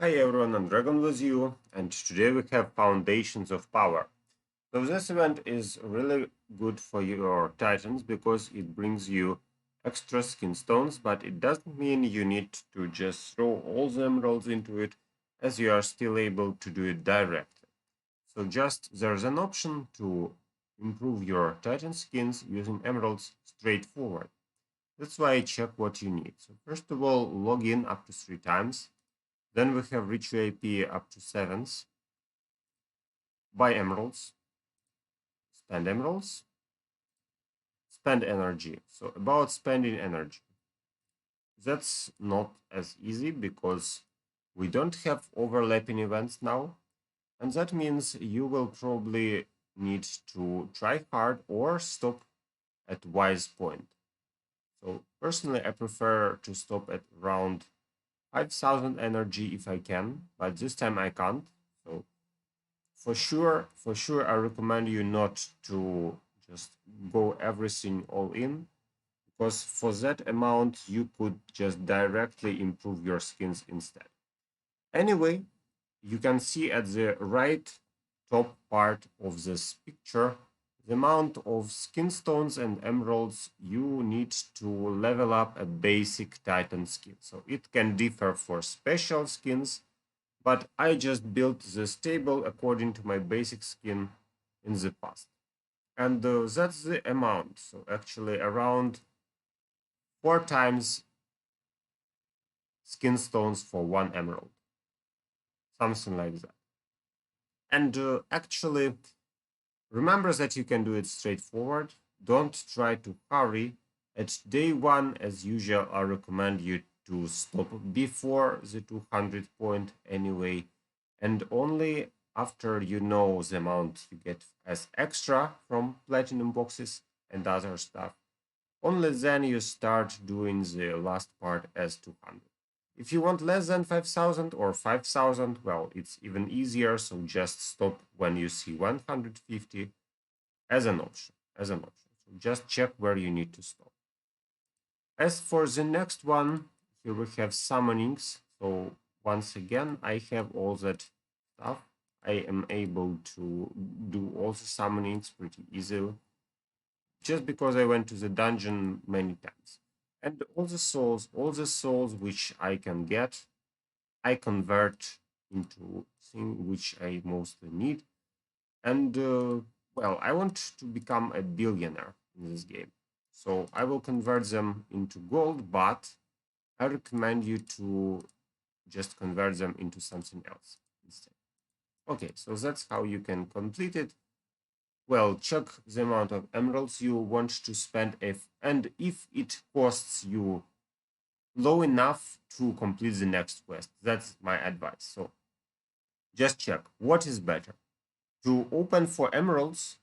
Hi everyone, I'm Dragon with you, and today we have Foundations of Power. So this event is really good for your Titans because it brings you extra skin stones, but it doesn't mean you need to just throw all the emeralds into it, as you are still able to do it directly. So just there's an option to improve your Titan skins using emeralds straightforward. That's why I check what you need. So first of all, log in up to 3 times. Then we have reach UAP up to 7s. Buy emeralds, spend emeralds, spend energy. So about spending energy. That's not as easy because we don't have overlapping events now. And that means you will probably need to try hard or stop at wise point. So personally, I prefer to stop at around 5,000 energy if I can, but this time I can't. So for sure, I recommend you not to just go everything all in because for that amount you could just directly improve your skins instead. Anyway, you can see at the right top part of this picture the amount of skin stones and emeralds you need to level up a basic Titan skin. So it can differ for special skins, but I just built this table according to my basic skin in the past. And that's the amount. So actually around 4 times skin stones for 1 emerald, something like that. And actually, remember that you can do it straightforward. Don't try to hurry. At day one, as usual, I recommend you to stop before the 200 point anyway, and only after you know the amount you get as extra from platinum boxes and other stuff, only then you start doing the last part as 200. If you want less than 5,000 or 5,000, well, it's even easier, so just stop when you see 150 as an option, So just check where you need to stop. As for the next one, here we have summonings. So once again, I have all that stuff. I am able to do all the summonings pretty easily, just because I went to the dungeon many times. And all the souls which I can get, I convert into thing which I mostly need. And well, I want to become a billionaire in this game. So I will convert them into gold, but I recommend you to just convert them into something else instead. Okay, so that's how you can complete it. Well, check the amount of emeralds you want to spend and if it costs you low enough to complete the next quest. That's my advice. So just check what is better, to open for emeralds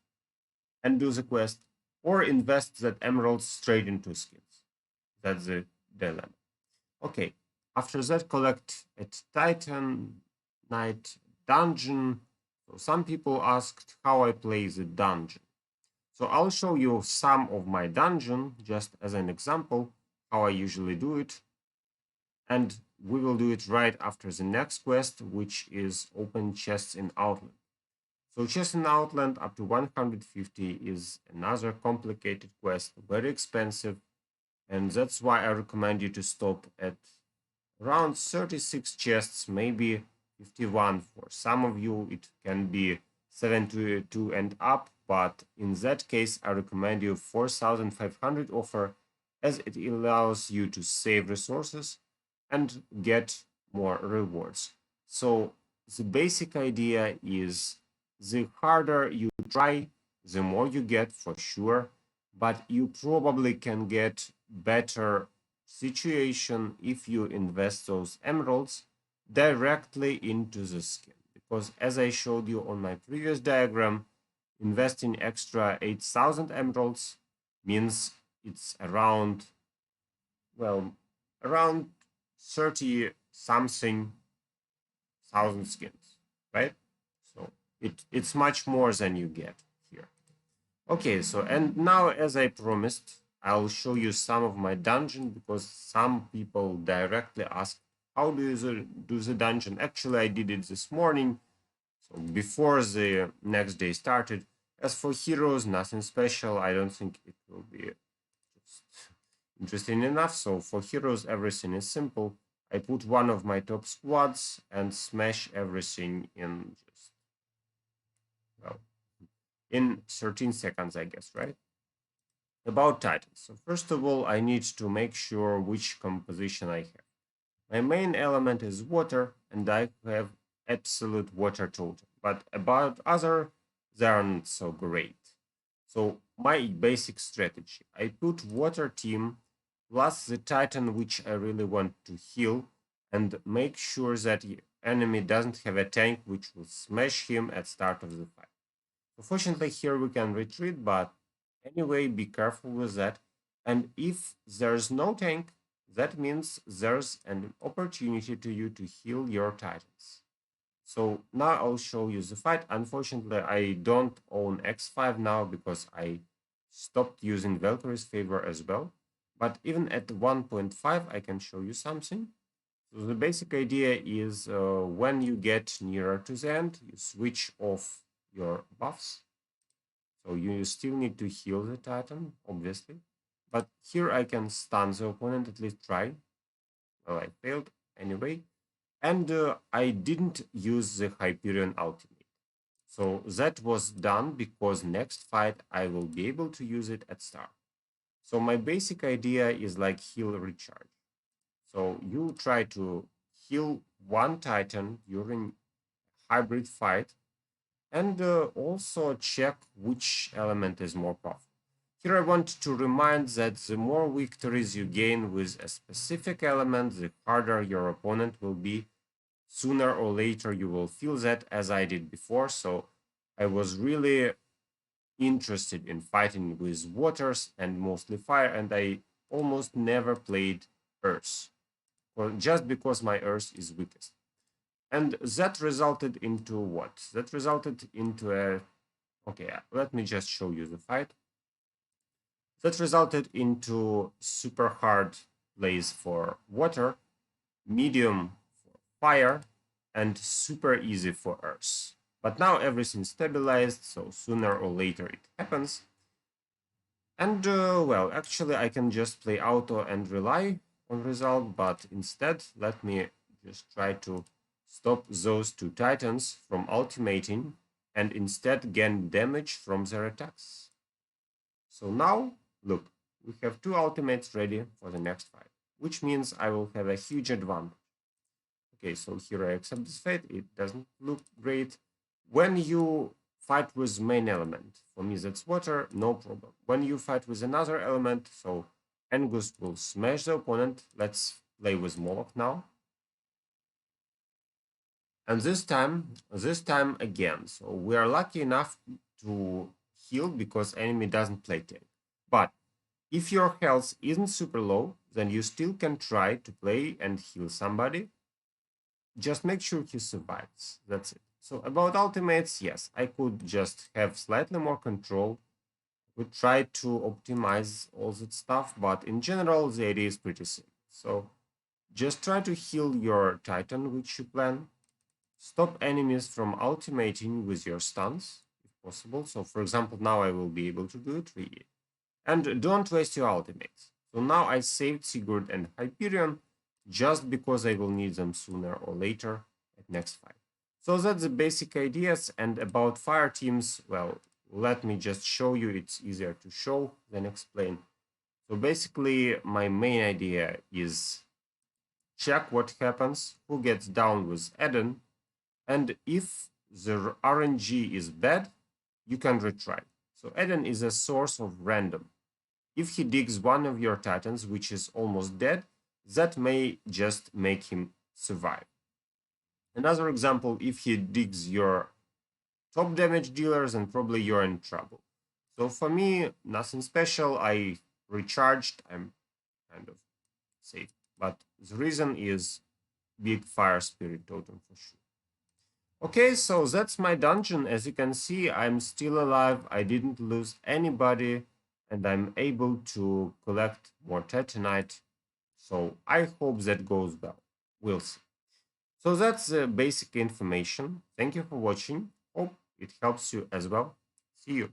and do the quest, or invest that emeralds straight into skins. That's the dilemma. Okay, after that, collect a titanite dungeon. So some people asked how I play the dungeon. So I'll show you some of my dungeon just as an example, how I usually do it. And we will do it right after the next quest, which is open chests in Outland. So chests in Outland up to 150 is another complicated quest, very expensive, and that's why I recommend you to stop at around 36 chests, maybe 51 for some of you. It can be 72 and up, but in that case, I recommend you 4,500 offer, as it allows you to save resources and get more rewards. So the basic idea is the harder you try, the more you get for sure, but you probably can get better situation if you invest those emeralds directly into the skin. Because as I showed you on my previous diagram, investing extra 8,000 emeralds means it's around, well, around 30 something thousand skins, right? So it's much more than you get here. Okay, so and now as I promised, I'll show you some of my dungeon because some people directly asked how do you do the dungeon? Actually, I did it this morning, so before the next day started. As for heroes, nothing special. I don't think it will be just interesting enough. So for heroes, everything is simple. I put one of my top squads and smash everything in just, well, in 13 seconds, I guess, right? About titans. So first of all, I need to make sure which composition I have. My main element is water, and I have absolute water total. But about other, they aren't so great. So my basic strategy, I put water team plus the titan which I really want to heal, and make sure that the enemy doesn't have a tank which will smash him at start of the fight. Unfortunately, here we can retreat, but anyway, be careful with that. And if there's no tank, that means there's an opportunity to you to heal your titans. So now I'll show you the fight. Unfortunately, I don't own X5 now because I stopped using Valkyrie's favor as well. But even at 1.5, I can show you something. So the basic idea is when you get nearer to the end, you switch off your buffs. So you still need to heal the Titan, obviously. But here I can stun the opponent, at least try. Well, I failed anyway. And I didn't use the Hyperion ultimate. So that was done because next fight I will be able to use it at start. So my basic idea is like heal recharge. So you try to heal one Titan during hybrid fight and also check which element is more powerful. Here I want to remind that the more victories you gain with a specific element, the harder your opponent will be. Sooner or later you will feel that, as I did before. So I was really interested in fighting with waters and mostly fire, and I almost never played earth, just because my earth is weakest. And that resulted into what? That resulted into a... Okay, let me just show you the fight. That resulted into super hard plays for water, medium for fire, and super easy for earth. But now everything's stabilized, so sooner or later it happens. And well, actually I can just play auto and rely on result, but instead let me just try to stop those two titans from ultimating and instead gain damage from their attacks. So now, look, we have two ultimates ready for the next fight, which means I will have a huge advantage. Okay, so here I accept this fate. It doesn't look great. When you fight with main element, for me that's water, no problem. When you fight with another element, so Angus will smash the opponent. Let's play with Moloch now. And this time again. So we are lucky enough to heal because enemy doesn't play tank. But if your health isn't super low, then you still can try to play and heal somebody. Just make sure he survives. That's it. So about ultimates, yes, I could just have slightly more control. Would try to optimize all that stuff, but in general, the idea is pretty simple. So just try to heal your Titan, which you plan. Stop enemies from ultimating with your stuns, if possible. So for example, now I will be able to do it really. And don't waste your ultimates. So now I saved Sigurd and Hyperion just because I will need them sooner or later at next fight. So that's the basic ideas. And about fire teams, well, let me just show you. It's easier to show than explain. So basically, my main idea is check what happens, who gets down with Eden, and if the RNG is bad, you can retry. So Eden is a source of random. If he digs one of your titans, which is almost dead, that may just make him survive. Another example, if he digs your top damage dealers, then probably you're in trouble. So for me, nothing special. I recharged, I'm kind of safe. But the reason is big fire spirit totem for sure. Okay, so that's my dungeon. As you can see, I'm still alive. I didn't lose anybody, and I'm able to collect more titanite. So I hope that goes well. We'll see. So that's the basic information. Thank you for watching. Hope it helps you as well. See you.